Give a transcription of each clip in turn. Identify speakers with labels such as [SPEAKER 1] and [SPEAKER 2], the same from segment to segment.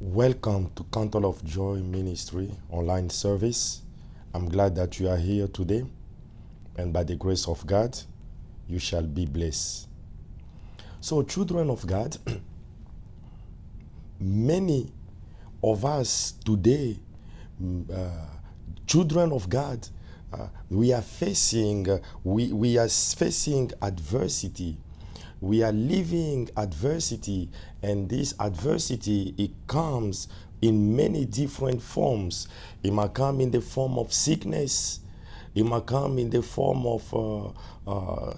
[SPEAKER 1] Welcome to Cantle of Joy Ministry online service. I'm glad that you are here today, and by the grace of God, you shall be blessed. So, children of God, many of us today, children of God, we are facing adversity. We are living adversity, and this adversity, it comes in many different forms. It might come in the form of sickness. It might come in the form of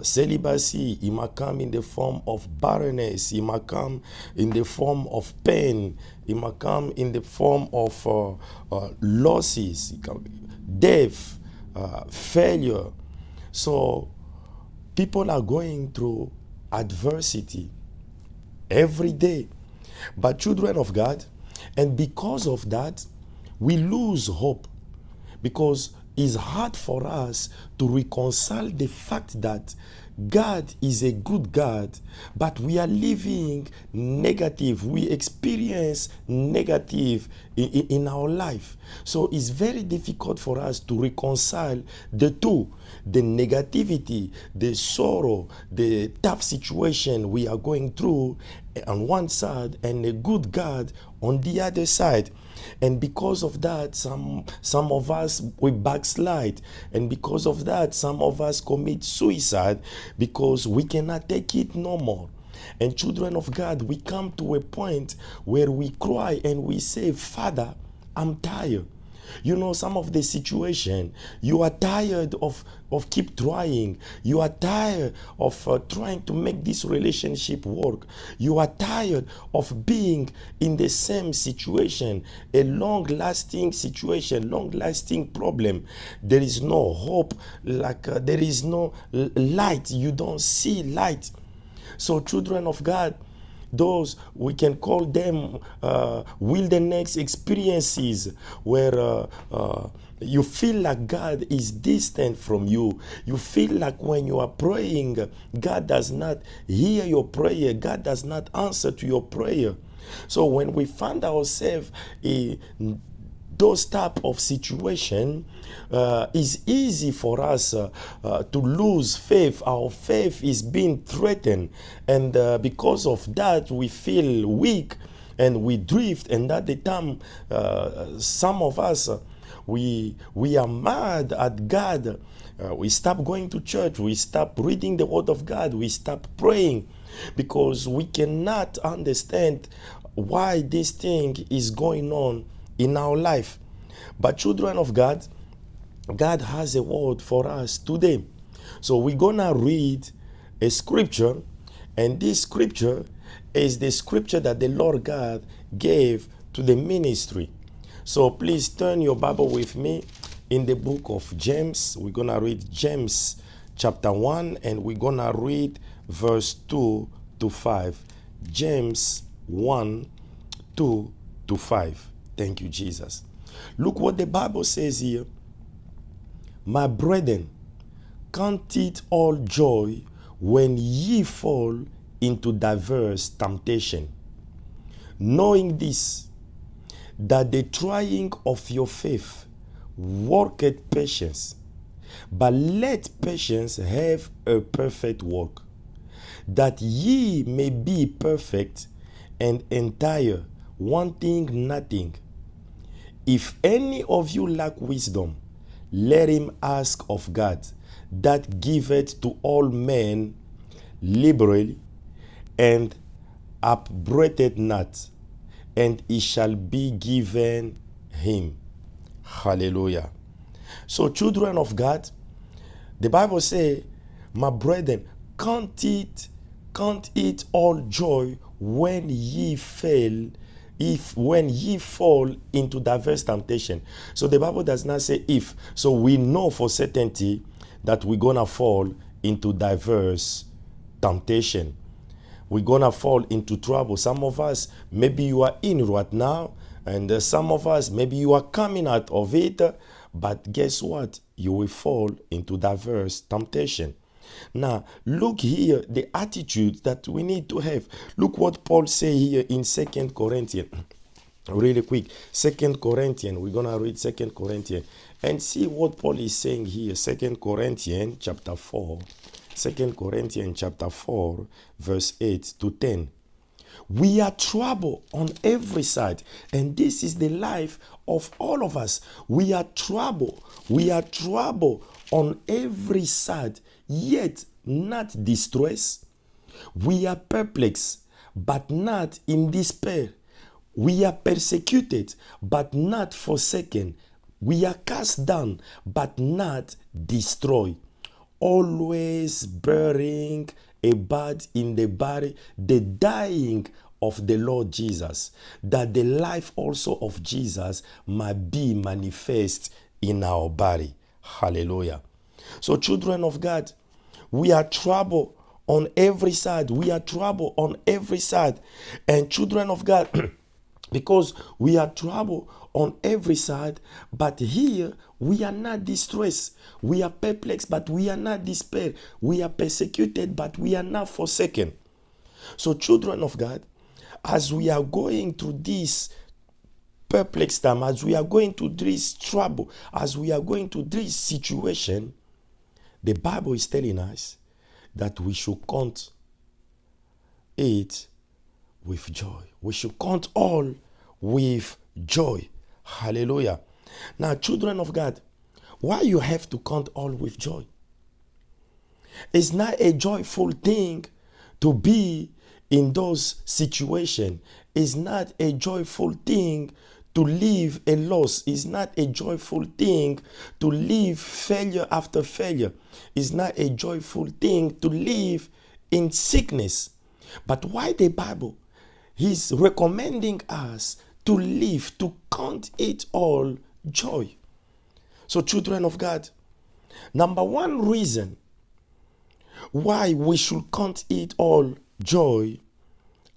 [SPEAKER 1] celibacy. It might come in the form of barrenness. It might come in the form of pain. It might come in the form of losses, death, failure. So people are going through adversity every day. But children of God, and because of that, we lose hope, because it's hard for us to reconcile the fact that God is a good God, but we are living negative. We experience negative in our life. So it's very difficult for us to reconcile the two, the negativity, the sorrow, the tough situation we are going through on one side, and a good God on the other side. And because of that, some of us, we backslide, and because of that, some of us commit suicide, because we cannot take it no more. And children of God, we come to a point where we cry and we say, Father, I'm tired. You know, some of the situation, you are tired of keep trying. You are tired of trying to make this relationship work. You are tired of being in the same situation, a long-lasting situation, long-lasting problem. There is no hope, like there is no light. You don't see light. So, children of God, those we can call them wilderness experiences, where you feel like God is distant from you. You feel like when you are praying, God does not hear your prayer, God does not answer to your prayer. So when we find ourselves in those type of situation, is easy for us to lose faith. Our faith is being threatened, and because of that, we feel weak and we drift. And at the time, some of us, we are mad at God. We stop going to church. We stop reading the Word of God. We stop praying, because we cannot understand why this thing is going on in our life. But children of God, God has a word for us today. So we're gonna read a scripture, and this scripture is the scripture that the Lord God gave to the ministry. So please turn your Bible with me in the book of James. We're gonna read James chapter 1, and we're gonna read verse 2 to 5. James 1, 2 to 5. Thank you, Jesus. Look what the Bible says here. My brethren, count it all joy when ye fall into diverse temptation, knowing this, that the trying of your faith worketh patience. But let patience have a perfect work, that ye may be perfect and entire, wanting nothing. If any of you lack wisdom, let him ask of God, that giveth to all men liberally, and upbraideth not, and it shall be given him. Hallelujah. So, children of God, the Bible says, my brethren, count it all joy when ye fail, when ye fall into diverse temptation. So the Bible does not say if. So we know for certainty that we're gonna fall into diverse temptation. We're gonna fall into trouble. Some of us, maybe you are in it right now, and some of us, maybe you are coming out of it, but guess what? You will fall into diverse temptation. Now, look here, the attitude that we need to have. Look what Paul say here in 2 Corinthians. Really quick. Second Corinthians. We're gonna read Second Corinthians and see what Paul is saying here. Second Corinthians chapter 4. 2 Corinthians chapter 4, verse 8 to 10. We are troubled on every side, and this is the life of all of us. We are troubled. We are troubled on every side, yet not distressed. We are perplexed, but not in despair. We are persecuted, but not forsaken. We are cast down, but not destroyed. Always bearing about in the body the dying of the Lord Jesus, that the life also of Jesus might be manifest in our body. Hallelujah. So, children of God, we are troubled on every side. We are troubled on every side. And children of God, because we are troubled on every side, but here we are not distressed. We are perplexed, but we are not despair. We are persecuted, but we are not forsaken. So, children of God, as we are going through this perplexed time, as we are going to this trouble, as we are going to this situation, the Bible is telling us that we should count it with joy. We should count all with joy. Hallelujah. Now, children of God, why you have to count all with joy? It's not a joyful thing to be in those situations. It's not a joyful thing to live a loss. It's not a joyful thing to live failure after failure. It's not a joyful thing to live in sickness. But why the Bible is recommending us to live, to count it all joy? So, children of God, number one reason why we should count it all joy,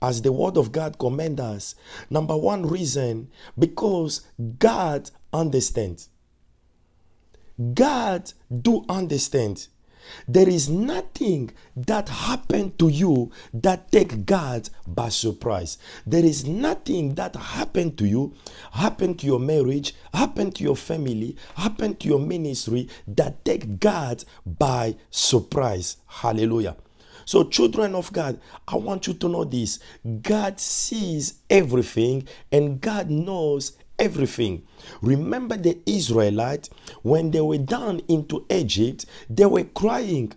[SPEAKER 1] as the word of God commands us, number one reason, because God understands. God do understand. There is nothing that happened to you that take God by surprise. There is nothing that happened to you, happened to your marriage, happened to your family, happened to your ministry that take God by surprise. Hallelujah. So, children of God, I want you to know this. God sees everything and God knows everything. Remember the Israelites, when they were down into Egypt, they were crying.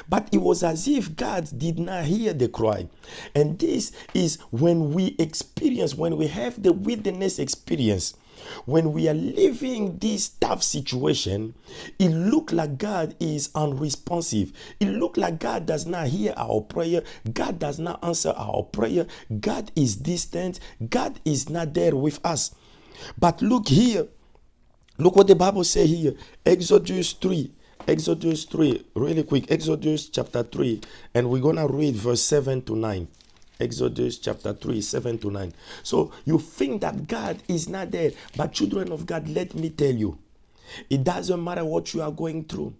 [SPEAKER 1] But it was as if God did not hear the cry. And this is when we experience, when we have the wilderness experience, when we are living this tough situation, it looks like God is unresponsive. It looks like God does not hear our prayer. God does not answer our prayer. God is distant. God is not there with us. But look here. Look what the Bible says here. Exodus 3. Exodus 3. Really quick. Exodus chapter 3. And we're going to read verse 7 to 9. Exodus chapter 3, 7 to 9. So you think that God is not there. But children of God, let me tell you, it doesn't matter what you are going through.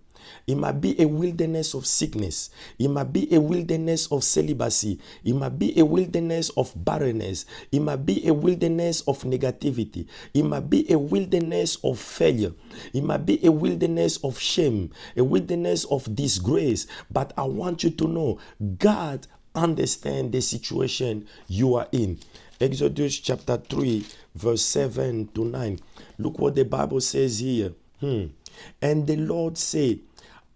[SPEAKER 1] It might be a wilderness of sickness. It might be a wilderness of celibacy. It might be a wilderness of barrenness. It might be a wilderness of negativity. It might be a wilderness of failure. It might be a wilderness of shame, a wilderness of disgrace. But I want you to know, God understand the situation you are in. Exodus chapter 3, verse 7 to 9. Look what the Bible says here. And the Lord said,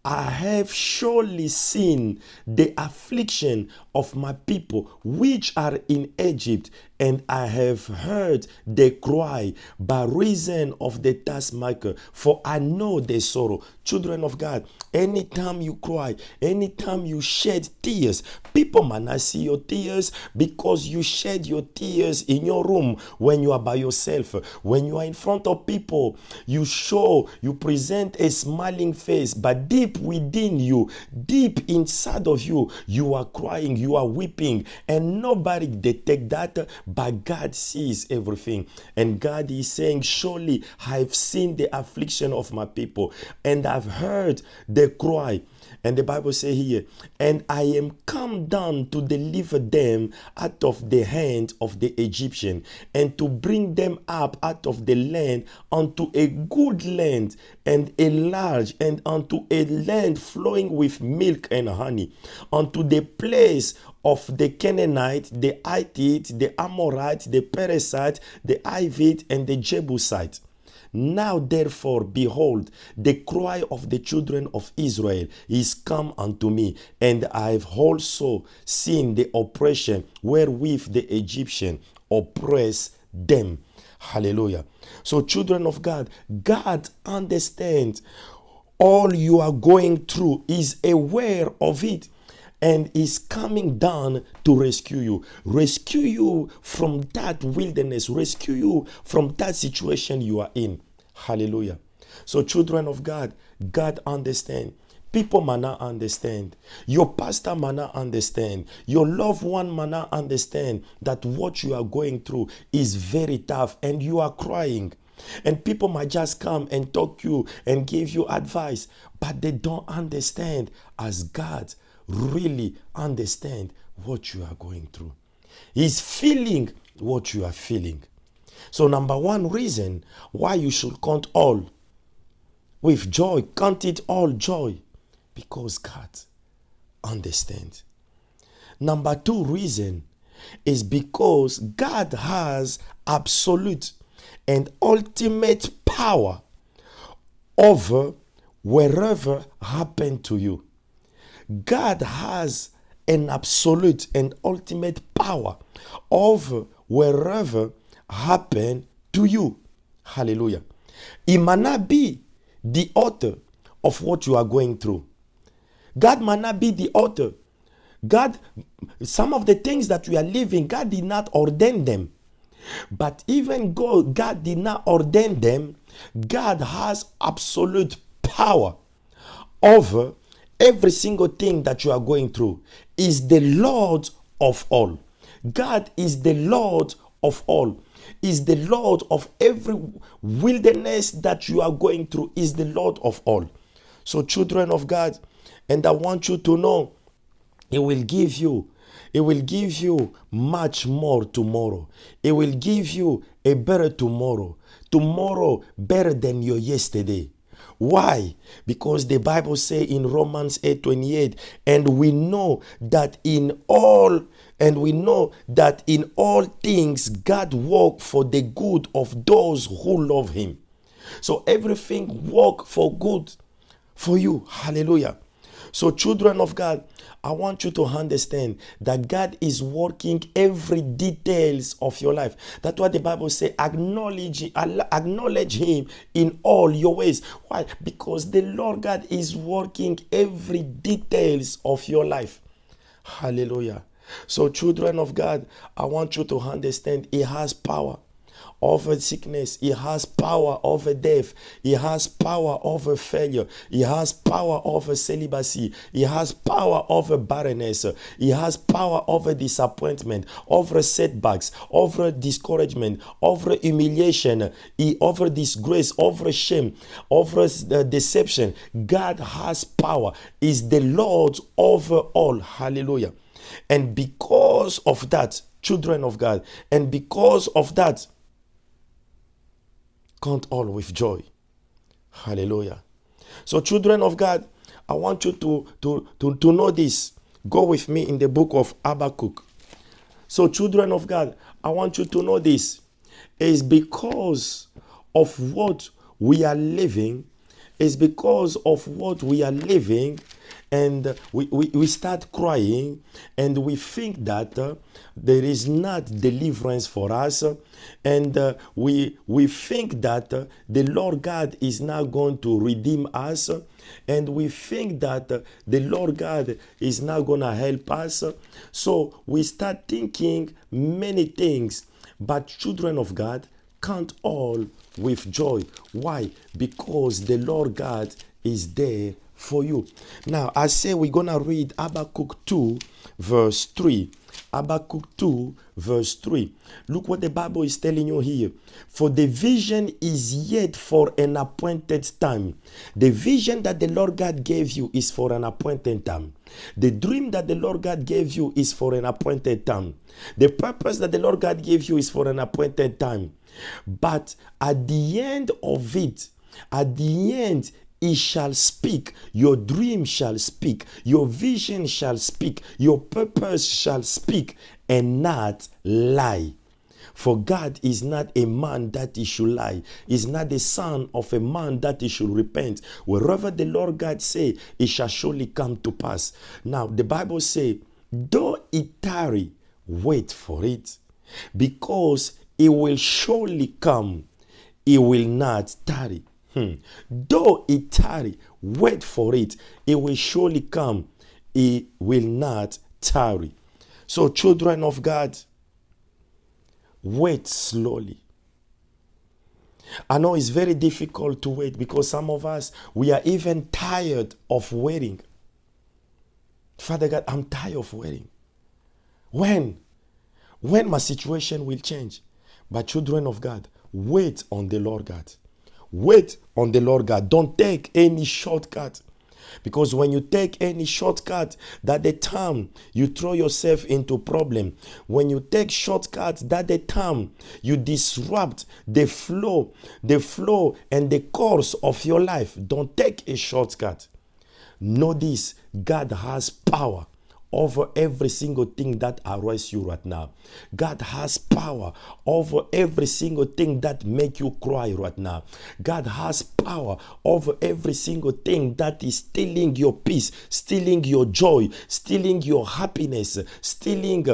[SPEAKER 1] I have surely seen the affliction of my people which are in Egypt, and I have heard their cry by reason of the taskmaster, for I know their sorrow. Children of God, anytime you cry, anytime you shed tears, people might not see your tears because you shed your tears in your room when you are by yourself. When you are in front of people, you present a smiling face, but deep within you, deep inside of you, you are crying, you are weeping, and nobody detects that, but God sees everything. And God is saying, surely I have seen the affliction of my people, and I have heard their cry. And the Bible says here, and I am come down to deliver them out of the hand of the Egyptian, and to bring them up out of the land unto a good land, and a large, and unto a land flowing with milk and honey, unto the place of the Canaanite, the Hittite, the Amorite, the Perizzite, the Hivite, and the Jebusite. Now therefore, behold, the cry of the children of Israel is come unto me, and I have also seen the oppression wherewith the Egyptian oppress them. Hallelujah. So, children of God, God understands all you are going through, is aware of it, and is coming down to rescue you from that wilderness, rescue you from that situation you are in. Hallelujah. So, children of God, God understand. People may not understand. Your pastor may not understand. Your loved one may not understand that what you are going through is very tough and you are crying. And people might just come and talk to you and give you advice, but they don't understand as God really understand what you are going through. He's feeling what you are feeling. So number one reason why you should count all with joy, count it all joy, because God understands. Number two reason is because God has absolute and ultimate power over wherever happened to you. God has an absolute and ultimate power over wherever happened to you. Hallelujah. He might not be the author of what you are going through. God might not be the author. God, some of the things that we are living, God did not ordain them. But even God did not ordain them, God has absolute power over every single thing that you are going through. Is the Lord of all. God is the Lord of all. Is the Lord of every wilderness that you are going through. Is the Lord of all. So, children of God, and I want you to know, He will give you much more tomorrow. It will give you a better tomorrow. Tomorrow better than your yesterday. Why? Because the Bible says in Romans 8:28, and we know that in all things God works for the good of those who love Him. So everything works for good for you. Hallelujah. So, children of God, I want you to understand that God is working every details of your life. That's what the Bible says. Acknowledge Him in all your ways. Why? Because the Lord God is working every details of your life. Hallelujah. So, children of God, I want you to understand He has power over sickness. He has power over death. He has power over failure. He has power over celibacy. He has power over barrenness. He has power over disappointment, over setbacks, over discouragement, over humiliation, over disgrace, over shame, over deception. God has power. Is the Lord over all. Hallelujah. And because of that, children of God, and because of that, count all with joy. Hallelujah. So, children of God, I want you to know this. Go with me in the book of Habakkuk. So, children of God, I want you to know this. It's because of what we are living. It's because of what we are living, and we start crying, and we think that there is not deliverance for us, and we think that the Lord God is not going to redeem us, and we think that the Lord God is not going to help us. So we start thinking many things. But children of God, count all with joy. Why? Because the Lord God is there for you. Now, I say we're going to read Habakkuk 2, verse 3. Habakkuk 2 verse 3. Look what the Bible is telling you here. For the vision is yet for an appointed time. The vision that the Lord God gave you is for an appointed time. The dream that the Lord God gave you is for an appointed time. The purpose that the Lord God gave you is for an appointed time. But at the end of it, at the end, it shall speak. Your dream shall speak. Your vision shall speak. Your purpose shall speak and not lie. For God is not a man that he should lie. Is not the son of a man that he should repent. Wherever the Lord God say, it shall surely come to pass. Now, the Bible say, though it tarry, wait for it, because it will surely come. It will not tarry. Though it tarry, wait for it. It will surely come. It will not tarry. So, children of God, wait slowly. I know it's very difficult to wait because some of us, we are even tired of waiting. Father God, I'm tired of waiting. When my situation will change. But children of God, wait on the Lord God. Wait on the Lord God. Don't take any shortcut. Because when you take any shortcut, that the time you throw yourself into problem. When you take shortcuts, that the time you disrupt the flow and the course of your life. Don't take a shortcut. Know this, God has power over every single thing that arrests you right now. God has power over every single thing that make you cry right now. God has power over every single thing that is stealing your peace, stealing your joy, stealing your happiness, stealing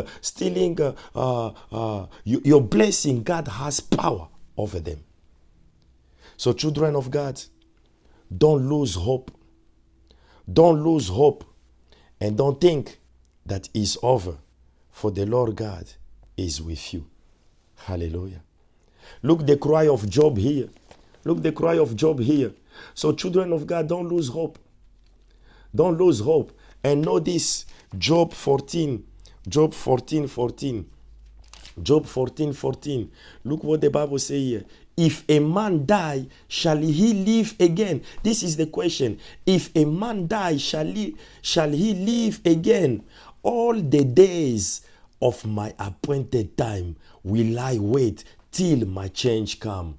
[SPEAKER 1] your blessing. God has power over them. So children of God, don't lose hope. Don't lose hope, and don't think that it's over, for the Lord God is with you. Hallelujah. Look the cry of Job here. Look the cry of Job here. So children of God, don't lose hope. Don't lose hope. And know this, Job 14. Job 14:14. Job 14:14. Look what the Bible says here. If a man die, shall he live again? This is the question. If a man die, shall he live again? All the days of my appointed time will I wait till my change come.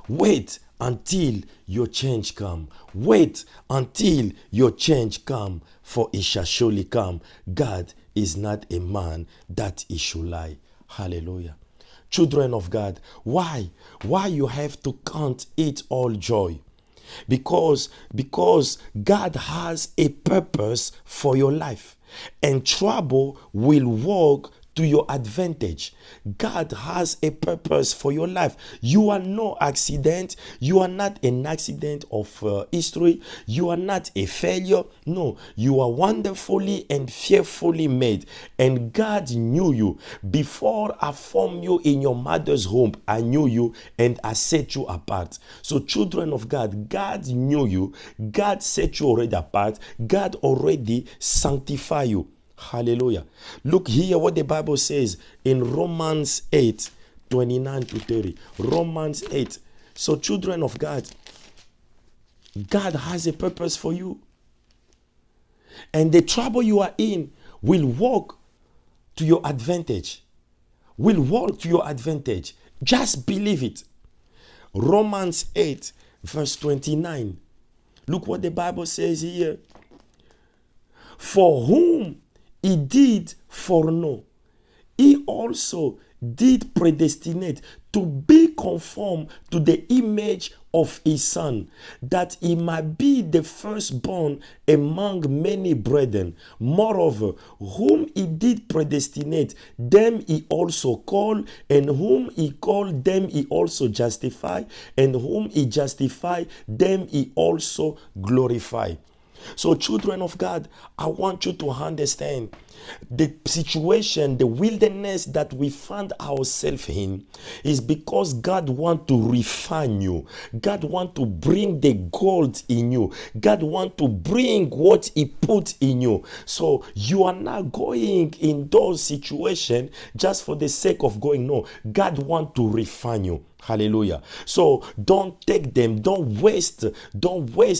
[SPEAKER 1] Wait until your change come. Wait until your change come, for it shall surely come. God is not a man that he should lie. Hallelujah. Children of God, why you have to count it all joy? Because God has a purpose for your life, and trouble will work to your advantage. God has a purpose for your life. You are no accident. You are not an accident of history. You are not a failure. No, you are wonderfully and fearfully made. And God knew you. Before I formed you in your mother's womb, I knew you and I set you apart. So children of God, God knew you. God set you already apart. God already sanctified you. Hallelujah. Look here what the Bible says in Romans 8:29-30. Romans 8. So children of God, God has a purpose for you. And the trouble you are in will work to your advantage. Will work to your advantage. Just believe it. Romans 8:29. Look what the Bible says here. For whom he did foreknow, he also did predestinate to be conformed to the image of his son, that he might be the firstborn among many brethren. Moreover, whom he did predestinate, them he also called, and whom he called, them he also justified, and whom he justified, them he also glorified. So, children of God, I want you to understand the situation, the wilderness that we find ourselves in is because God wants to refine you. God wants to bring the gold in you. God wants to bring what He put in you. So you are not going in those situations just for the sake of going. No, God wants to refine you. Hallelujah. So don't take them, don't waste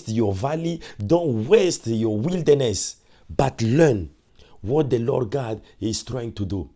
[SPEAKER 1] your valley, don't waste your wilderness, but learn what the Lord God is trying to do.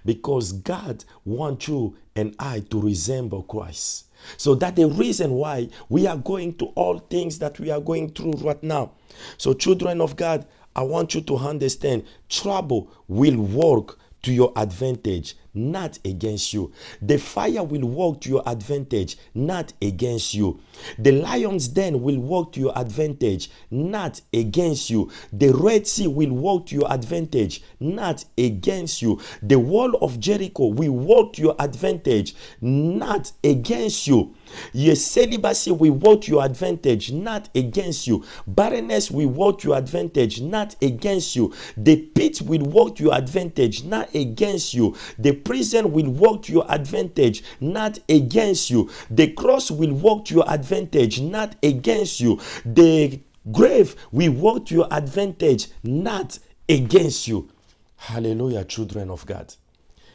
[SPEAKER 1] Because God wants you and I to resemble Christ. So that's the reason why we are going to all things that we are going through right now. So children of God, I want you to understand trouble will work to your advantage, not against you. The fire will work to your advantage, not against you. The lion's den will work to your advantage, not against you. The Red Sea will work to your advantage, not against you. The wall of Jericho will work to your advantage, not against you. Your celibacy will work to your advantage, not against you. Barrenness will work to your advantage, not against you. The pit will work to your advantage, not against you. The prison will work to your advantage, not against you. The cross will work to your advantage, not against you. The grave will work to your advantage, not against you. Hallelujah, children of God.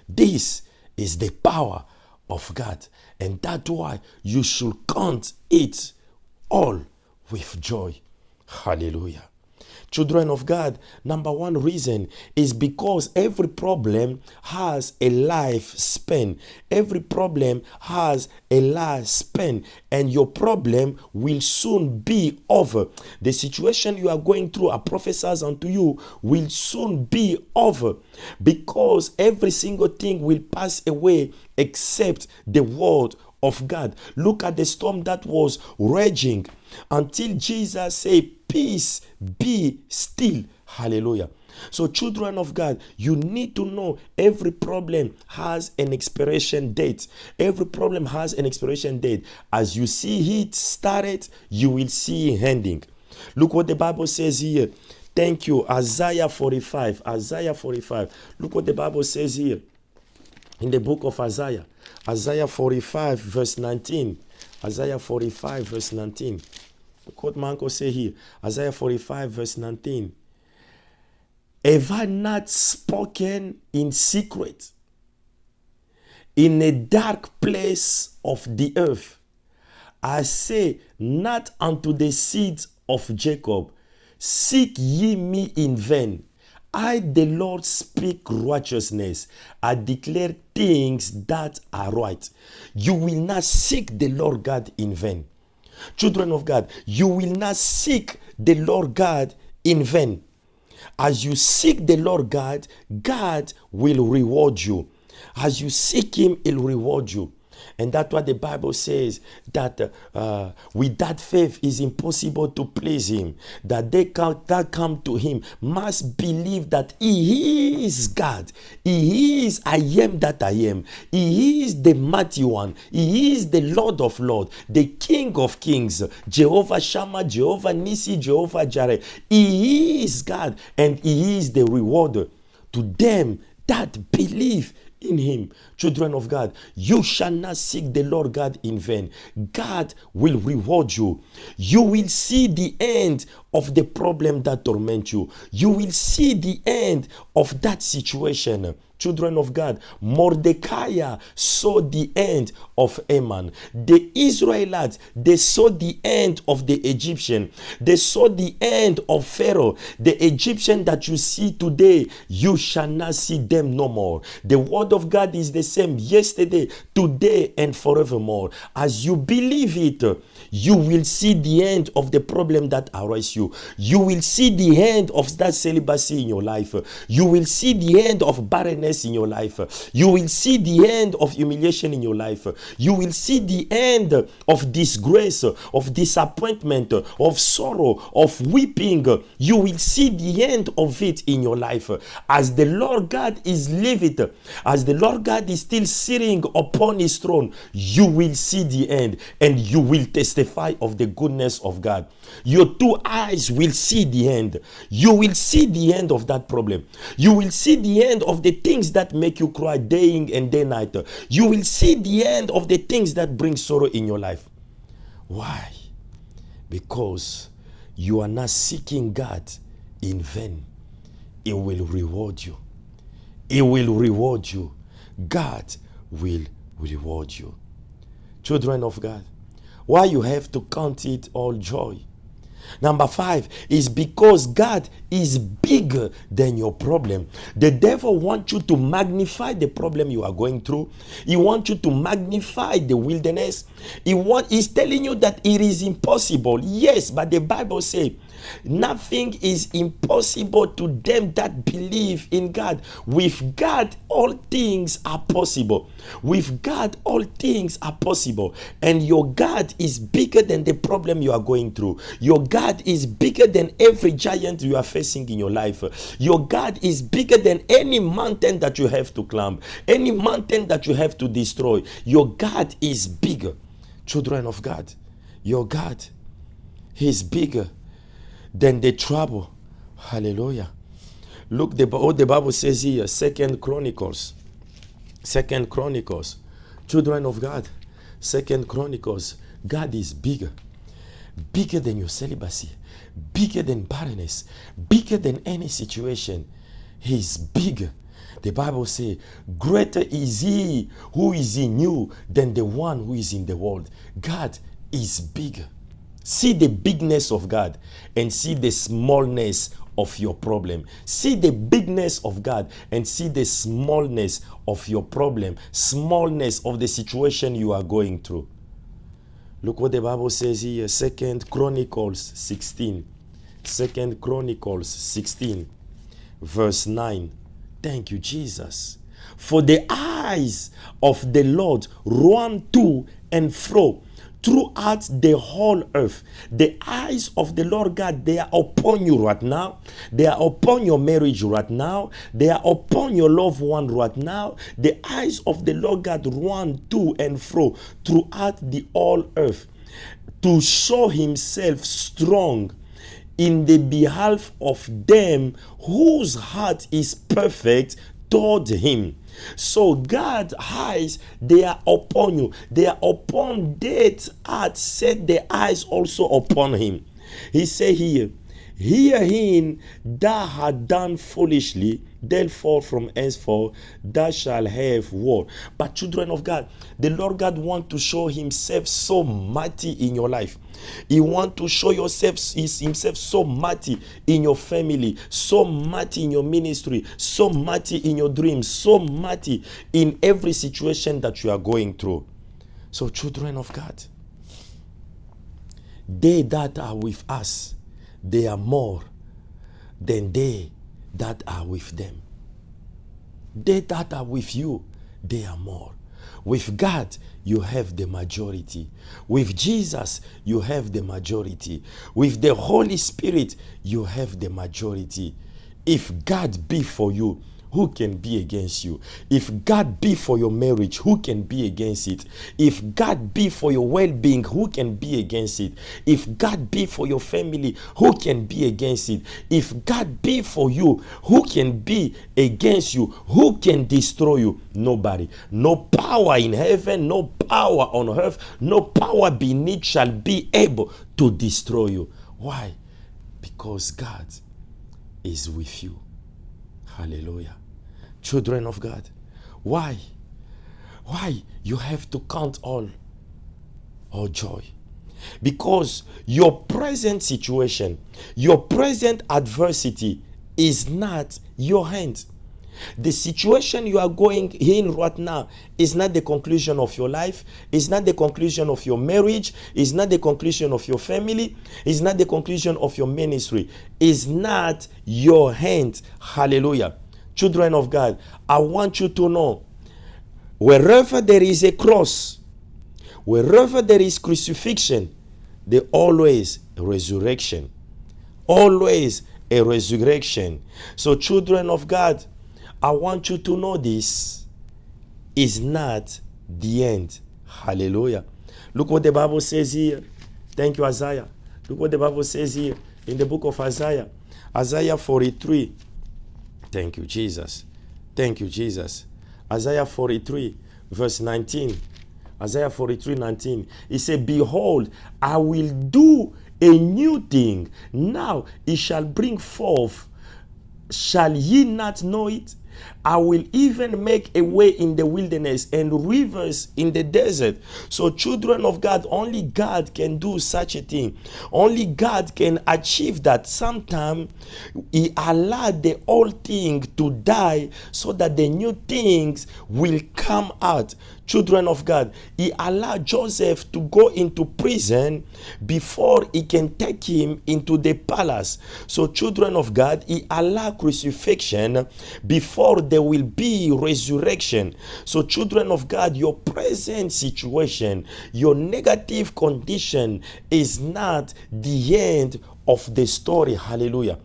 [SPEAKER 1] This is the power of God. And that's why you should count it all with joy. Hallelujah. Children of God, number one reason is because every problem has a lifespan. Every problem has a lifespan, and your problem will soon be over. The situation you are going through, I prophesy unto you, will soon be over, because every single thing will pass away except the word of God. Look at the storm that was raging until Jesus said, "Peace, be still." Hallelujah. So children of God, you need to know every problem has an expiration date. Every problem has an expiration date. As you see it started, you will see it ending. Look what the Bible says here. Thank you. Isaiah 45. Isaiah 45. Look what the Bible says here. In the book of Isaiah. Isaiah 45 verse 19. Isaiah 45 verse 19. Look what my uncle say here. Isaiah 45 verse 19. Have I not spoken in secret, in a dark place of the earth? I say not unto the seed of Jacob, seek ye me in vain. I, the Lord, speak righteousness. I declare things that are right. You will not seek the Lord God in vain. Children of God, you will not seek the Lord God in vain. As you seek the Lord God, God will reward you. As you seek Him, He'll reward you. And that's what the Bible says, that with that faith is impossible to please Him. That they that come to Him must believe that He is God. He is I am that I am. He is the mighty one. He is the Lord of Lords, the King of Kings, Jehovah Shammah, Jehovah Nissi, Jehovah Jireh. He is God, and He is the rewarder to them that believe in Him. Children of God, you shall not seek the Lord God in vain. God will reward you. You will see the end of the problem that torment you. You will see the end of that situation. Children of God, Mordecai saw the end of Haman. The Israelites, they saw the end of the Egyptian. They saw the end of Pharaoh. The Egyptian that you see today, you shall not see them no more. The word of God is the same yesterday, today, and forevermore. As you believe it, you will see the end of the problem that arises you. You will see the end of that celibacy in your life. You will see the end of barrenness barrenness in your life. You will see the end of humiliation in your life. You will see the end of disgrace, of disappointment, of sorrow, of weeping. You will see the end of it in your life. As the Lord God is living, as the Lord God is still sitting upon his throne, you will see the end and you will testify of the goodness of God. Your two eyes will see the end. You will see the end of that problem. You will see the end of the things that make you cry day in and day night. You will see the end of the things that bring sorrow in your life. Why? Because you are not seeking God in vain. He will reward you. He will reward you. God will reward you. Children of God, why you have to count it all joy? Number 5 is because God is bigger than your problem. The devil wants you to magnify the problem you are going through. He wants you to magnify the wilderness. He's telling you that it is impossible. Yes, but the Bible says nothing is impossible to them that believe in God. With God, all things are possible. With God, all things are possible. And your God is bigger than the problem you are going through. Your God is bigger than every giant you are facing in your life. Your God is bigger than any mountain that you have to climb, any mountain that you have to destroy. Your God is bigger. Children of God, your God is bigger than the trouble. Hallelujah. Look what the Bible says here. Second Chronicles. Children of God. Second Chronicles. God is bigger. Bigger than your celibacy. Bigger than barrenness. Bigger than any situation. He's bigger. The Bible says, greater is he who is in you than the one who is in the world. God is bigger. See the bigness of God and see the smallness of your problem. See the bigness of God and see the smallness of your problem, smallness of the situation you are going through. Look what the Bible says here, 2 Chronicles 16. 2 Chronicles 16, verse 9. Thank you, Jesus. For the eyes of the Lord run to and fro throughout the whole earth. The eyes of the Lord God, they are upon you right now. They are upon your marriage right now. They are upon your loved one right now. The eyes of the Lord God run to and fro throughout the whole earth to show himself strong in the behalf of them whose heart is perfect toward him. So God's eyes, they are upon you. They are upon that heart, set the eyes also upon him. He said here, herein thou hast done foolishly, therefore from henceforth thou shalt have war. But children of God, the Lord God wants to show himself so mighty in your life. He wants to show himself so mighty in your family, so mighty in your ministry, so mighty in your dreams, so mighty in every situation that you are going through. So children of God, they that are with us, they are more than they that are with them. They that are with you, they are more. With God, you have the majority. With Jesus, you have the majority. With the Holy Spirit, you have the majority. If God be for you, who can be against you? If God be for your marriage, who can be against it? If God be for your well-being, who can be against it? If God be for your family, who can be against it? If God be for you, who can be against you? Who can destroy you? Nobody. No power in heaven, no power on earth, no power beneath shall be able to destroy you. Why? Because God is with you. Hallelujah. Children of God, why you have to count all joy? Because your present situation, your present adversity is not your hand. The situation you are going in right now is not the conclusion of your life, is not the conclusion of your marriage, is not the conclusion of your family, is not the conclusion of your ministry, is not your hand. Hallelujah. Children of God, I want you to know, wherever there is a cross, wherever there is crucifixion, there always a resurrection. Always a resurrection. So, children of God, I want you to know this is not the end. Hallelujah. Look what the Bible says here. Thank you, Isaiah. Look what the Bible says here in the book of Isaiah. Isaiah 43. Thank you, Jesus. Thank you, Jesus. Isaiah 43, verse 19. Isaiah 43, 19. He said, behold, I will do a new thing. Now it shall bring forth. Shall ye not know it? I will even make a way in the wilderness and rivers in the desert. So, children of God, only God can do such a thing. Only God can achieve that. Sometimes He allowed the old thing to die so that the new things will come out. Children of God, He allowed Joseph to go into prison before He can take him into the palace. So, children of God, He allowed crucifixion before there will be resurrection. So, children of God, your present situation, your negative condition is not the end of the story. Hallelujah.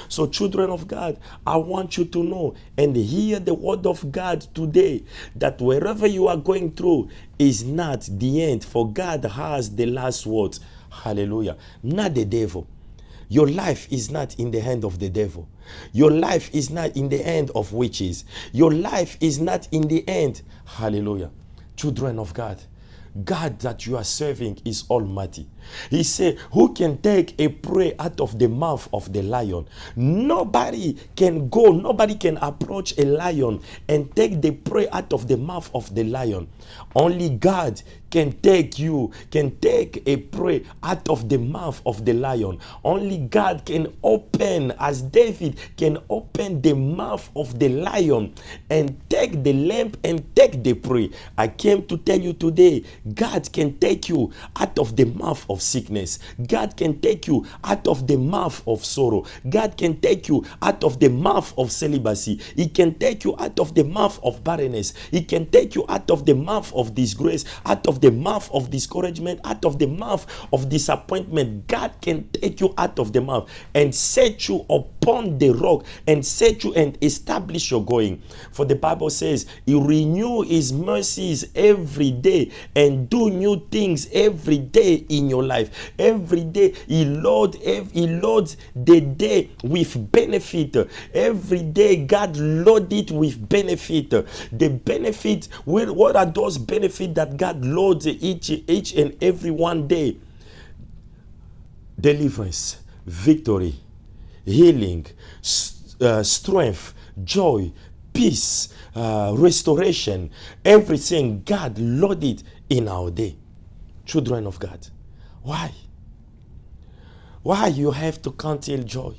[SPEAKER 1] So, children of God, I want you to know and hear the word of God today that wherever you are going through is not the end, for God has the last word. Hallelujah. Not the devil. Your life is not in the hand of the devil. Your life is not in the hand of witches. Your life is not in the hand. Hallelujah. Children of God, God that you are serving is almighty. He said, who can take a prey out of the mouth of the lion? Nobody can go, nobody can approach a lion and take the prey out of the mouth of the lion. Only God can take a prey out of the mouth of the lion. Only God can open, as David can open the mouth of the lion and take the lamb and take the prey. I came to tell you today, God can take you out of the mouth of sickness. God can take you out of the mouth of sorrow. God can take you out of the mouth of celibacy. He can take you out of the mouth of barrenness. He can take you out of the mouth of disgrace, out of the mouth of discouragement, out of the mouth of disappointment. God can take you out of the mouth and set you upon the rock and set you and establish your going. For the Bible says, He renew His mercies every day and do new things every day in your life. Every day He loads the day with benefit. Every day God load it with benefit. The benefit, what are those benefits that God loads each and every one day? Deliverance, victory, healing, strength, joy, peace, restoration, everything God loaded in our day. Children of God, why you have to conceal joy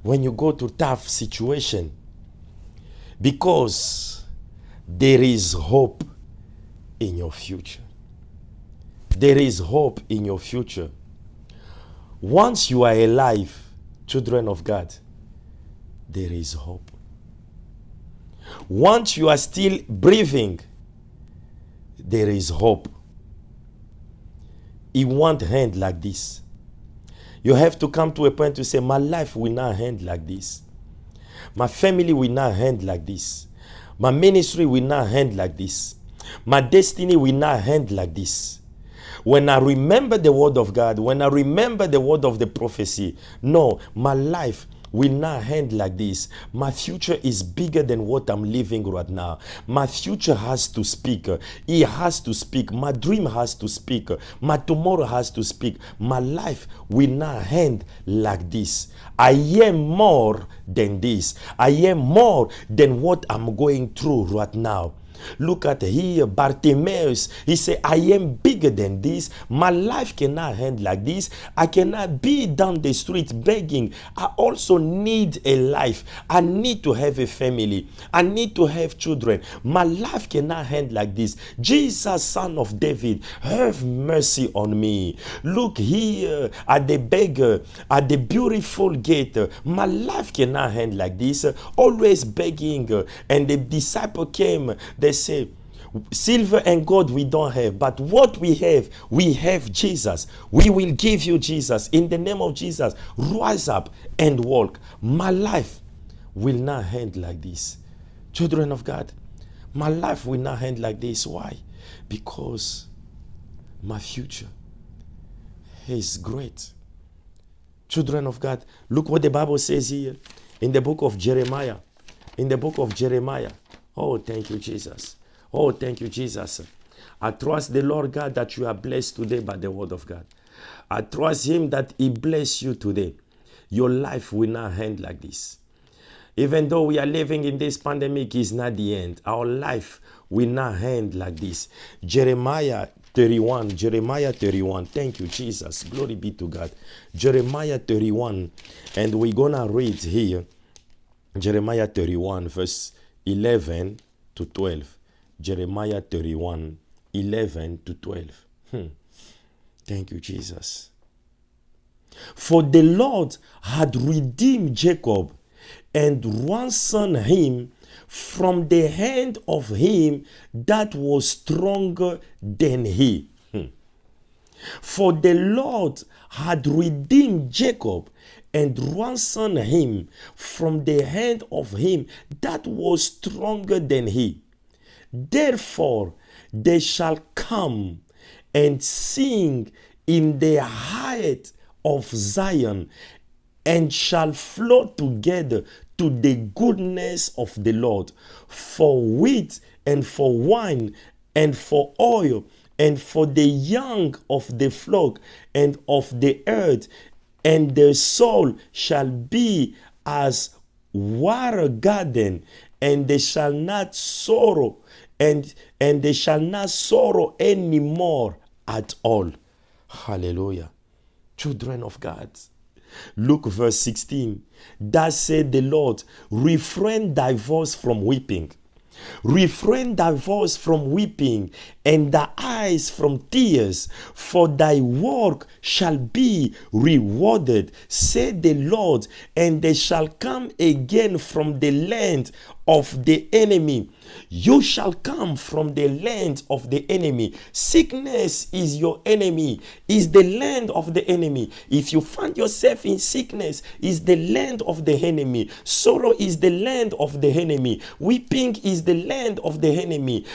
[SPEAKER 1] when you go to tough situation? Because there is hope in your future. There is hope in your future. Once you are alive, children of God, there is hope. Once you are still breathing, there is hope. It won't end like this. You have to come to a point to say, my life will not end like this. My family will not end like this. My ministry will not end like this. My destiny will not end like this. When I remember the word of God, when I remember the word of the prophecy, no, my life will not end like this. My future is bigger than what I'm living right now. My future has to speak. It has to speak. My dream has to speak. My tomorrow has to speak. My life will not end like this. I am more than this. I am more than what I'm going through right now. Look at here, Bartimaeus. He said, I am bigger than this. My life cannot end like this. I cannot be down the street begging. I also need a life. I need to have a family. I need to have children. My life cannot end like this. Jesus, son of David, have mercy on me. Look here at the beggar, at the beautiful gate. My life cannot end like this. Always begging. And the disciple came. They say, silver and gold we don't have, but what we have Jesus. We will give you Jesus. In the name of Jesus, rise up and walk. My life will not end like this. Children of God, my life will not end like this. Why? Because my future is great. Children of God, look what the Bible says here in the book of Jeremiah. In the book of Jeremiah. Oh, thank you, Jesus. Oh, thank you, Jesus. I trust the Lord God that you are blessed today by the word of God. I trust him that he bless you today. Your life will not end like this. Even though we are living in this pandemic, is not the end. Our life will not end like this. Jeremiah 31. Thank you, Jesus. Glory be to God. Jeremiah 31. And we're going to read here. Jeremiah 31, verse 11 to 12. Jeremiah 31, 11 to 12. Thank you, Jesus. For the Lord had redeemed Jacob and ransomed him from the hand of him that was stronger than he. For the Lord had redeemed Jacob and ransomed him from the hand of him that was stronger than he. Therefore they shall come and sing in the height of Zion, and shall flow together to the goodness of the Lord, for wheat and for wine and for oil and for the young of the flock and of the earth, and their soul shall be as water garden, and they shall not sorrow, and they shall not sorrow anymore at all. Hallelujah. Children of God, look verse 16. Thus said the Lord, refrain thy voice from weeping. Refrain thy voice from weeping, and thy eyes from tears, for thy work shall be rewarded, said the Lord, and they shall come again from the land of the enemy. You shall come from the land of the enemy. Sickness is your enemy, is the land of the enemy. If you find yourself in sickness, is the land of the enemy. Sorrow is the land of the enemy. Weeping is the land of the enemy.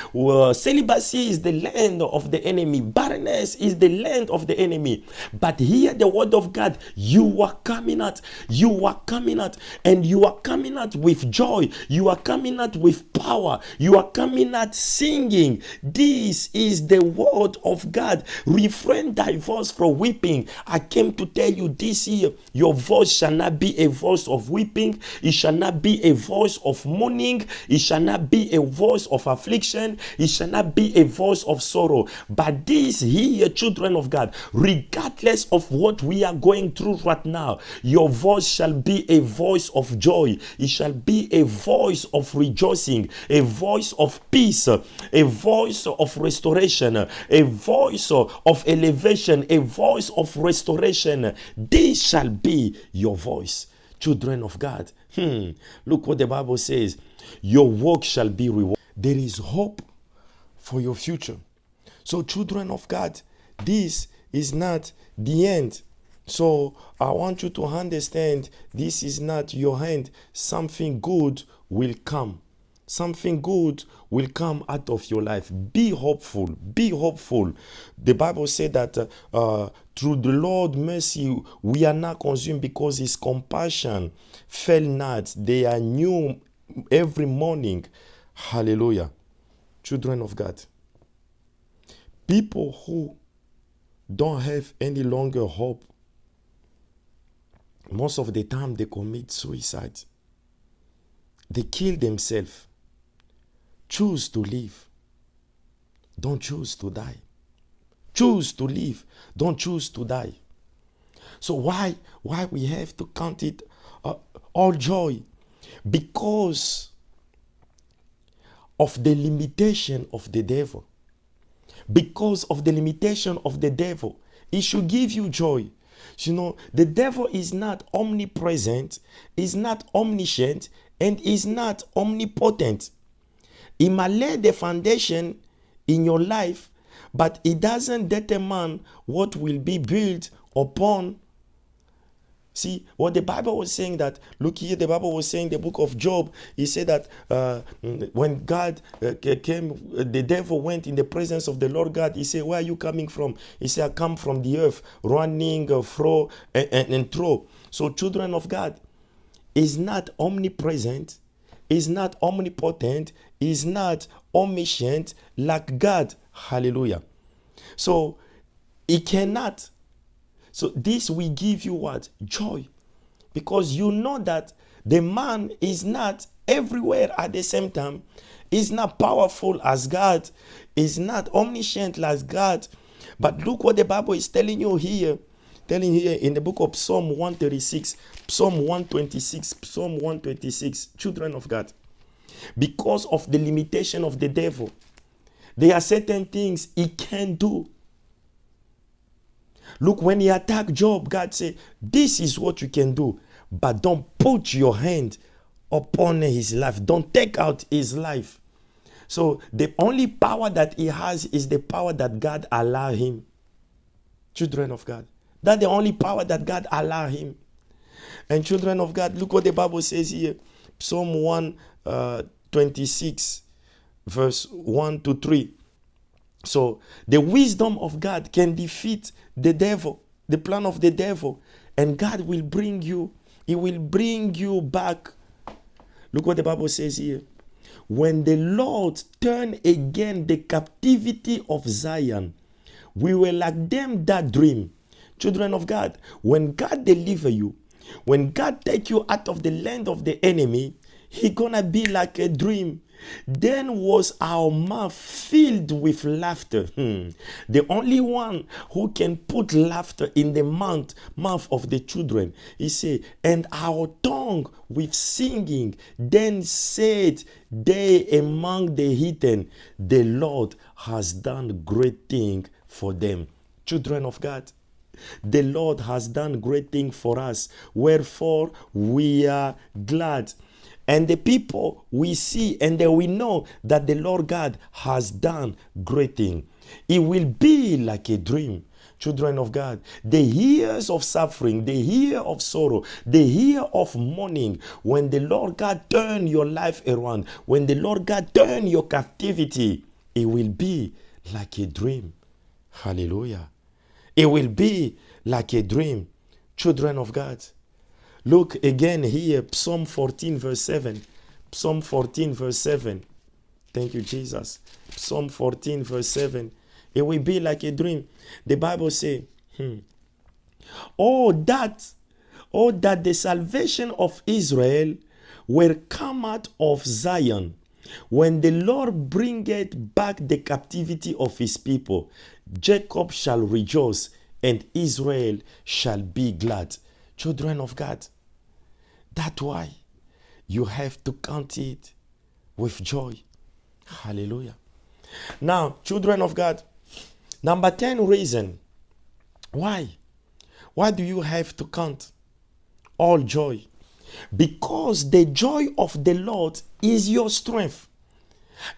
[SPEAKER 1] Celibacy is the land of the enemy. Barrenness is the land of the enemy. But hear the word of God. You are coming out. You are coming out. And you are coming out with joy. You are coming out with power. You are coming out singing. This is the word of God. Refrain thy voice from weeping. I came to tell you this year, your voice shall not be a voice of weeping. It shall not be a voice of mourning. It shall not be a voice of affliction. It shall not be a voice of sorrow. But this here, children of God, regardless of what we are going through right now, your voice shall be a voice of joy. It shall be a voice of rejoicing, a voice of peace, a voice of restoration, a voice of elevation, a voice of restoration. This shall be your voice, children of God. Look what the Bible says. Your work shall be rewarded. There is hope for your future. So, children of God, this is not the end. So I want you to understand, this is not your end. Something good will come. Something good will come out of your life. Be hopeful. Be hopeful. The Bible said that through the Lord's mercy, we are not consumed, because his compassion fail not. They are new every morning. Hallelujah. Children of God. People who don't have any longer hope, most of the time they commit suicide. They kill themselves. Choose to live. Don't choose to die. Choose to live. Don't choose to die. So why we have to count it all joy? Because of the limitation of the devil. Because of the limitation of the devil. It should give you joy. You know, the devil is not omnipresent, is not omniscient, and is not omnipotent. He might lay the foundation in your life, but it doesn't determine what will be built upon. See, what the Bible was saying that, look here, the Bible was saying, the book of Job, he said that when God came, the devil went in the presence of the Lord God. He said, where are you coming from? He said, I come from the earth, running fro and fro. So children of God is not omnipresent, is not omnipotent, is not omniscient like God. Hallelujah. So he cannot. So this will give you what? Joy. Because you know that the man is not everywhere at the same time. Is not powerful as God. Is not omniscient like God. But look what the Bible is telling you here. Telling here in the book of Psalm 136, Psalm 126, Psalm 126, children of God. Because of the limitation of the devil, there are certain things he can't do. Look, when he attacked Job, God said, this is what you can do, but don't put your hand upon his life. Don't take out his life. So the only power that he has is the power that God allowed him. Children of God. That's the only power that God allowed him. And children of God, look what the Bible says here. Psalm 126, verse 1 to 3. So the wisdom of God can defeat the devil, the plan of the devil, and God will bring you, he will bring you back. Look what the Bible says here. When the Lord turned again the captivity of Zion, we were like them that dream. Children of God, when God deliver you, when God take you out of the land of the enemy, he gonna be like a dream. Then was our mouth filled with laughter. The only one who can put laughter in the mouth of the children. He said, and our tongue with singing. Then said they among the heathen, the Lord has done great thing for them. Children of God, the Lord has done great thing for us. Wherefore we are glad. And the people we see and then we know that the Lord God has done great thing. It will be like a dream. Children of God, the years of suffering, the year of sorrow, the year of mourning, when the Lord God turn your life around, when the Lord God turn your captivity, it will be like a dream. Hallelujah. It will be like a dream. Children of God. Look again here, Psalm 14 verse 7. Psalm 14 verse 7. Thank you, Jesus. Psalm 14 verse 7. It will be like a dream. The Bible says, Oh, that the salvation of Israel will come out of Zion, when the Lord bringeth back the captivity of his people. Jacob shall rejoice, and Israel shall be glad. Children of God, that's why you have to count it with joy. Hallelujah. Now, children of God, number 10 reason. Why? Why do you have to count all joy? Because the joy of the Lord is your strength.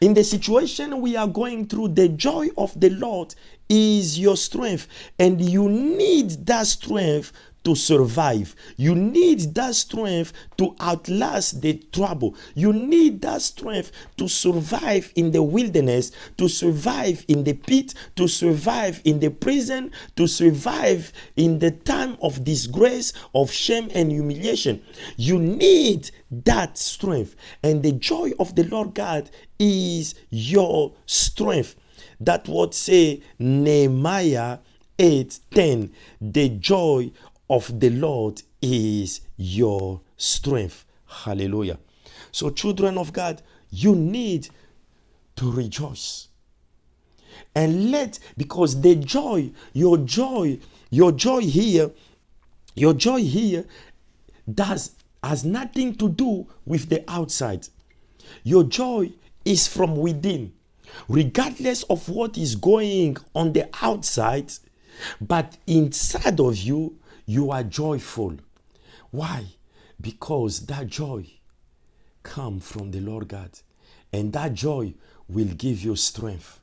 [SPEAKER 1] In the situation we are going through, the joy of the Lord is your strength. And you need that strength to survive. You need that strength to outlast the trouble. You need that strength to survive in the wilderness, to survive in the pit, to survive in the prison, to survive in the time of disgrace, of shame and humiliation. You need that strength. And the joy of the Lord God is your strength. That what say Nehemiah 8:10. The joy of the Lord is your strength. Hallelujah. So children of God, you need to rejoice. And because the joy, your joy here has nothing to do with the outside. Your joy is from within. Regardless of what is going on the outside, but inside of you, you are joyful. Why? Because that joy comes from the Lord God. And that joy will give you strength.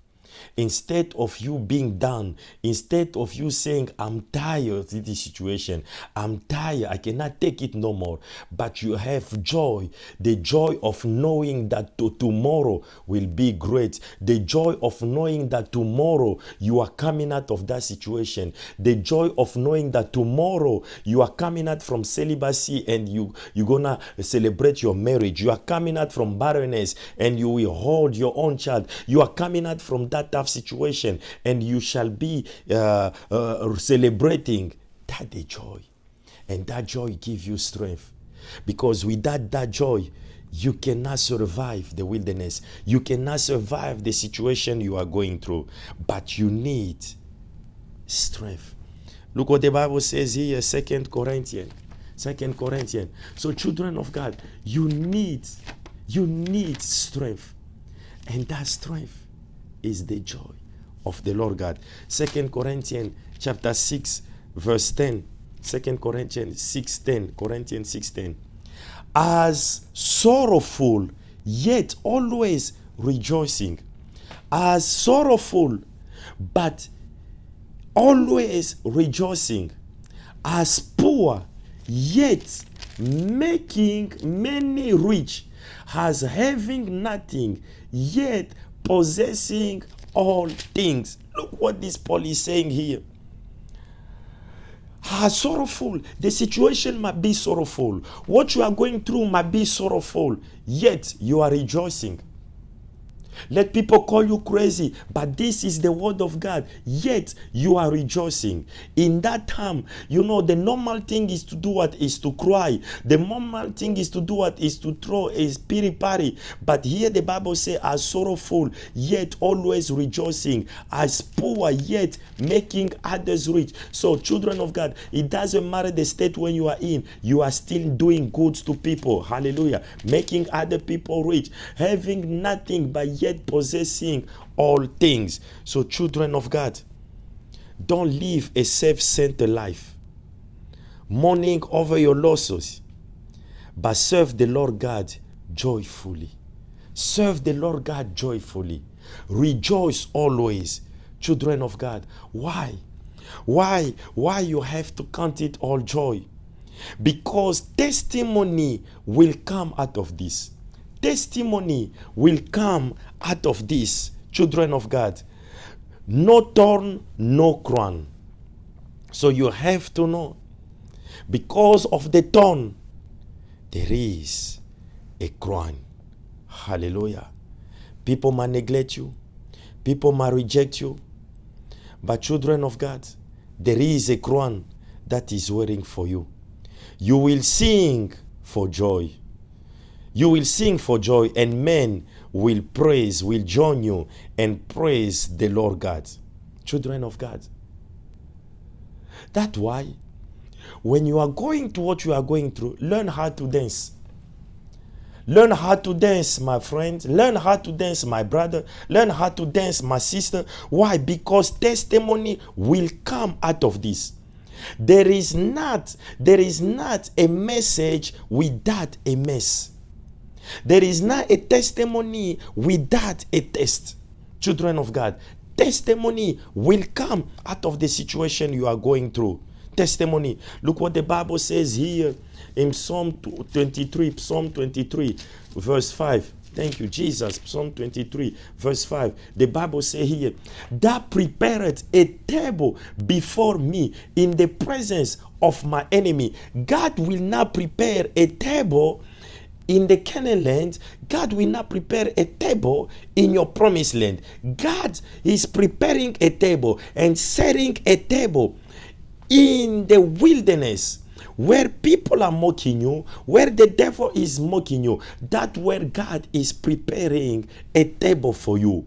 [SPEAKER 1] Instead of you being down, instead of you saying, I'm tired of this situation, I'm tired, I cannot take it no more, but you have joy, the joy of knowing that tomorrow will be great, the joy of knowing that tomorrow you are coming out of that situation, the joy of knowing that tomorrow you are coming out from celibacy and you're gonna celebrate your marriage, you are coming out from barrenness and you will hold your own child, you are coming out from that tough situation and you shall be celebrating. That the joy, and that joy gives you strength, because without that joy you cannot survive the wilderness, you cannot survive the situation you are going through, but you need strength. Look what the Bible says here, 2 Corinthians. So children of God, you need strength, and that strength is the joy of the Lord God. 2 Corinthians chapter 6 verse 10. 2 Corinthians 6:10. As sorrowful, yet always rejoicing. As sorrowful, but always rejoicing. As poor, yet making many rich. As having nothing, yet possessing all things. Look what this Paul is saying here. How sorrowful. The situation might be sorrowful. What you are going through might be sorrowful. Yet you are rejoicing. Let people call you crazy, but this is the word of God. Yet you are rejoicing. In that time, the normal thing is to do what? Is to cry. The normal thing is to do what? Is to throw a pity party. But here the Bible says, as sorrowful, yet always rejoicing. As poor, yet making others rich. So children of God, it doesn't matter the state when you are in. You are still doing good to people. Hallelujah. Making other people rich. Having nothing but yet possessing all things. So children of God, don't live a self-centered life, mourning over your losses, but serve the Lord God joyfully. Serve the Lord God joyfully. Rejoice always, children of God. Why you have to count it all joy? Because testimony will come out of this. Testimony will come out of this, children of God. No thorn, no crown. So you have to know, because of the thorn, there is a crown. Hallelujah. People might neglect you. People might reject you. But children of God, there is a crown that is waiting for you. You will sing for joy. You will sing for joy, and men will join you and praise the Lord God. Children of God. That's why when you are going through what you are going through, learn how to dance. Learn how to dance, my friend. Learn how to dance, my brother. Learn how to dance, my sister. Why? Because testimony will come out of this. There is not a message without a mess. There is not a testimony without a test. Children of God, testimony will come out of the situation you are going through. Testimony. Look what the Bible says here in Psalm 23, verse 5. Thank you, Jesus. Psalm 23, verse 5. The Bible says here, that prepareth a table before me in the presence of my enemy. God will not prepare a table in the Canaan land. God will not prepare a table in your promised land. God is preparing a table and setting a table in the wilderness where people are mocking you, where the devil is mocking you, that's where God is preparing a table for you.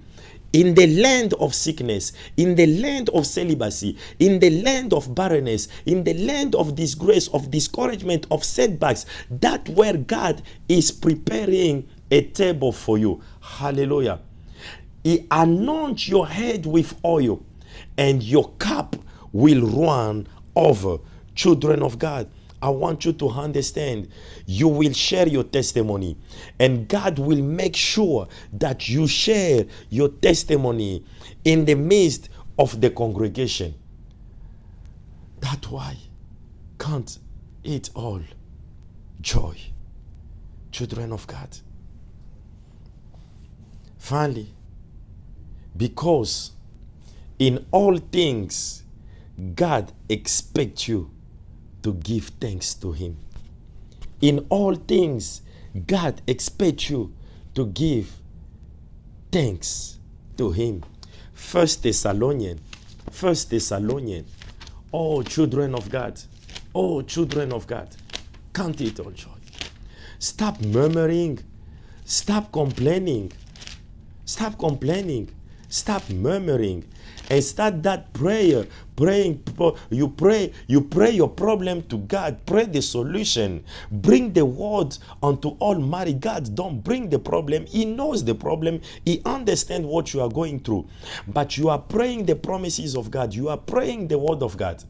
[SPEAKER 1] In the land of sickness, in the land of celibacy, in the land of barrenness, in the land of disgrace, of discouragement, of setbacks, that's where God is preparing a table for you. Hallelujah. He anoints your head with oil, and your cup will run over. Children of God, I want you to understand, you will share your testimony, and God will make sure that you share your testimony in the midst of the congregation. That's why count it all joy, children of God. Finally, because in all things God expects you to give thanks to him. In all things, God expects you to give thanks to him. First Thessalonians. Oh, children of God. Oh, children of God. Count it all joy. Stop murmuring. Stop complaining. Stop complaining. Stop murmuring. And start that prayer. You pray your problem to God. Pray the solution. Bring the word unto Almighty God. Don't bring the problem. He knows the problem. He understands what you are going through. But you are praying the promises of God. You are praying the word of God.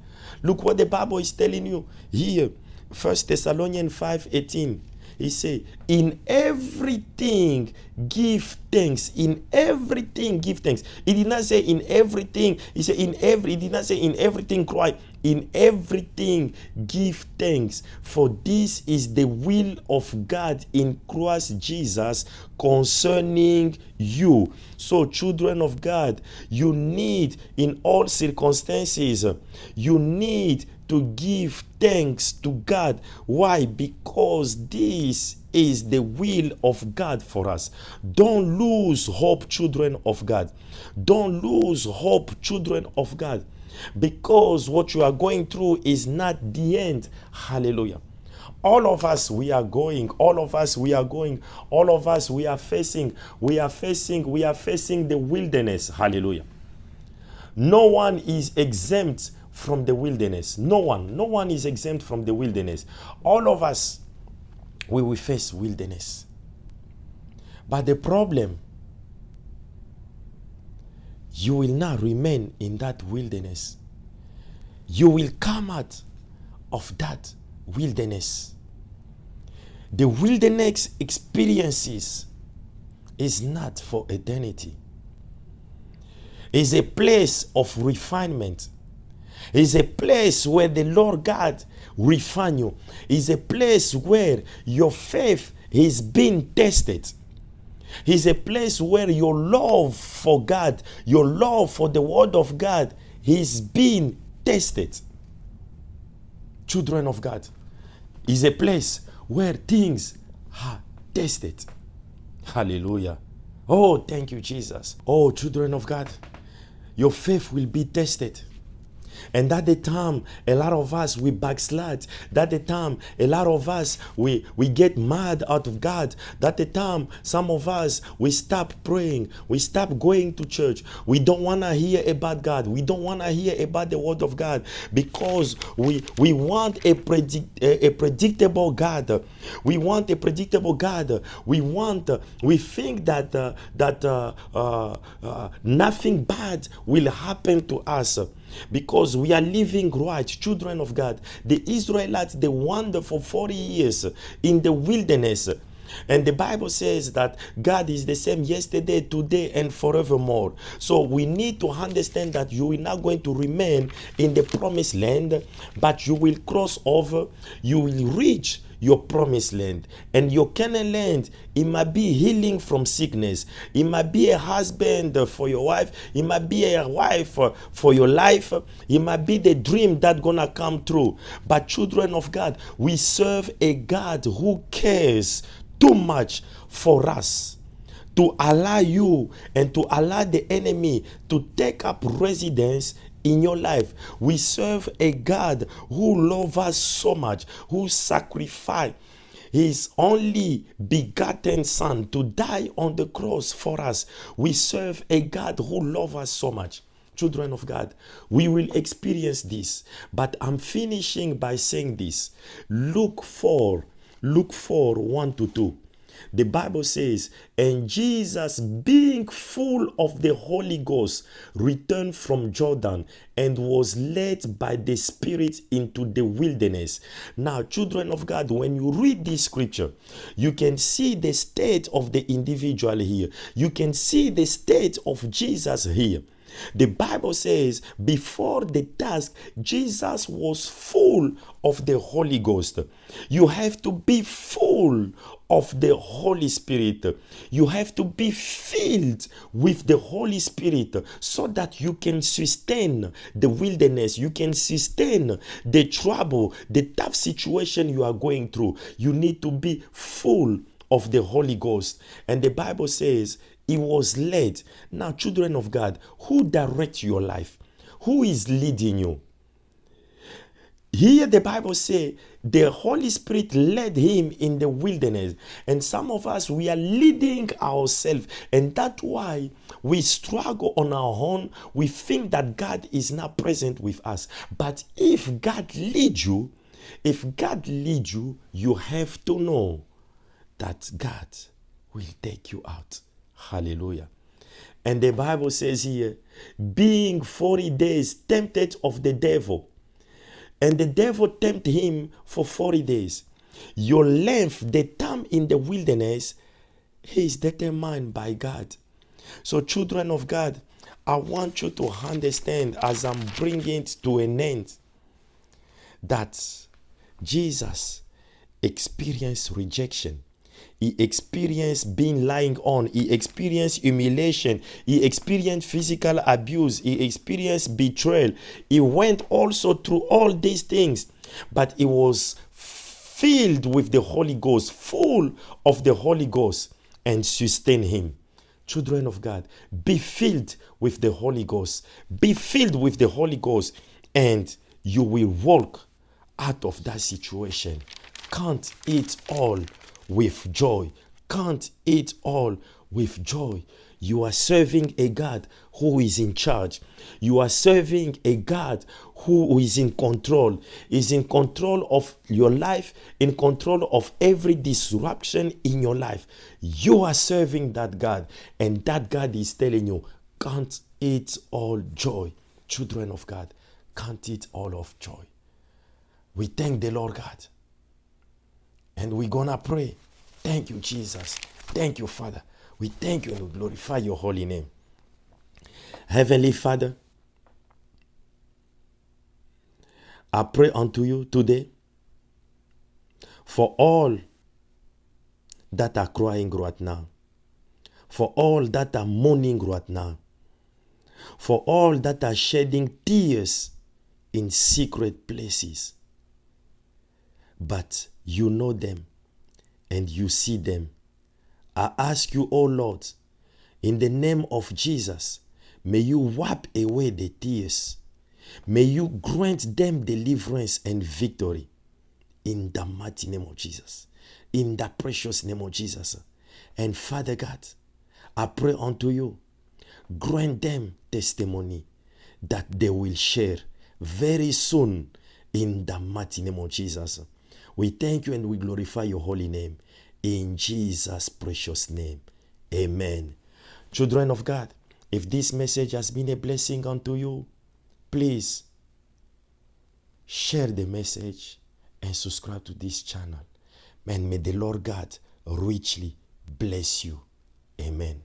[SPEAKER 1] Look what the Bible is telling you here. 1 Thessalonians 5:18. He said, in everything give thanks. In everything give thanks. He did not say in everything. He said he did not say in everything cry. In everything give thanks. For this is the will of God in Christ Jesus concerning you. So, children of God, you need in all circumstances, you need to give thanks to God. Why? Because this is the will of God for us. Don't lose hope, children of God. Don't lose hope, children of God. Because what you are going through is not the end. Hallelujah. All of us, we are going. All of us, we are going. All of us, we are facing the wilderness. Hallelujah. No one is exempt from the wilderness. No one is exempt from the wilderness. All of us, we will face wilderness. But the problem, you will not remain in that wilderness. You will come out of that wilderness. The wilderness experiences is not for eternity. It's a place of refinement. It's a place where the Lord God refine you. It's a place where your faith is being tested. It's a place where your love for God, your love for the word of God is being tested. Children of God, is a place where things are tested. Hallelujah. Oh, thank you, Jesus. Oh, children of God, your faith will be tested. And at the time, a lot of us, we backslide. That the time, a lot of us, we get mad out of God. That the time, some of us, we stop praying. We stop going to church. We don't want to hear about God. We don't want to hear about the word of God because we want a predictable God. We want a predictable God. We think that nothing bad will happen to us. Because we are living right, children of God. The Israelites, they wandered for 40 years in the wilderness. And the Bible says that God is the same yesterday, today, and forevermore. So we need to understand that you are not going to remain in the promised land, but you will cross over, you will reach your promised land. And your Canaan land, it might be healing from sickness. It might be a husband for your wife. It might be a wife for your life. It might be the dream that's gonna come true. But children of God, we serve a God who cares too much for us to allow you and to allow the enemy to take up residence in your life. We serve a God who loves us so much, who sacrificed his only begotten son to die on the cross for us. We serve a God who loves us so much. Children of God, we will experience this. But I'm finishing by saying this. Luke 4, 1 to 2. The Bible says, and Jesus, being full of the Holy Ghost, returned from Jordan and was led by the Spirit into the wilderness. Now, children of God, when you read this scripture, you can see the state of the individual here. You can see the state of Jesus here. The Bible says before the task, Jesus was full of the Holy Ghost. You have to be full of the Holy Spirit. You have to be filled with the Holy Spirit so that you can sustain the wilderness. You can sustain the trouble, the tough situation you are going through. You need to be full of the Holy Ghost. And the Bible says he was led. Now, children of God, who directs your life? Who is leading you? Here the Bible says the Holy Spirit led him in the wilderness. And some of us, we are leading ourselves. And that's why we struggle on our own. We think that God is not present with us. But if God leads you, you have to know that God will take you out. Hallelujah. And the Bible says here, being 40 days tempted of the devil. And the devil tempted him for 40 days. Your length, the time in the wilderness, is determined by God. So children of God, I want you to understand as I'm bringing it to an end that Jesus experienced rejection. He experienced being lying on. He experienced humiliation. He experienced physical abuse. He experienced betrayal. He went also through all these things. But he was filled with the Holy Ghost, full of the Holy Ghost, and sustained him. Children of God, be filled with the Holy Ghost. Be filled with the Holy Ghost, and you will walk out of that situation. Count it all with joy. Count it all with joy. You are serving a God who is in charge. You are serving a God who is in control. Is in control of your life, in control of every disruption in your life. You are serving that God, and that God is telling you, count it all joy. Children of God, count it all of joy. We thank the Lord God. And we're going to pray. Thank you, Jesus. Thank you, Father. We thank you and we glorify your holy name. Heavenly Father, I pray unto you today for all that are crying right now, for all that are mourning right now, for all that are shedding tears in secret places. But you know them and you see them. I ask you, O Lord, in the name of Jesus, may you wipe away the tears. May you grant them deliverance and victory in the mighty name of Jesus, in the precious name of Jesus. And Father God, I pray unto you, grant them testimony that they will share very soon in the mighty name of Jesus. We thank you and we glorify your holy name. In Jesus' precious name. Amen. Children of God, if this message has been a blessing unto you, please share the message and subscribe to this channel. And may the Lord God richly bless you. Amen.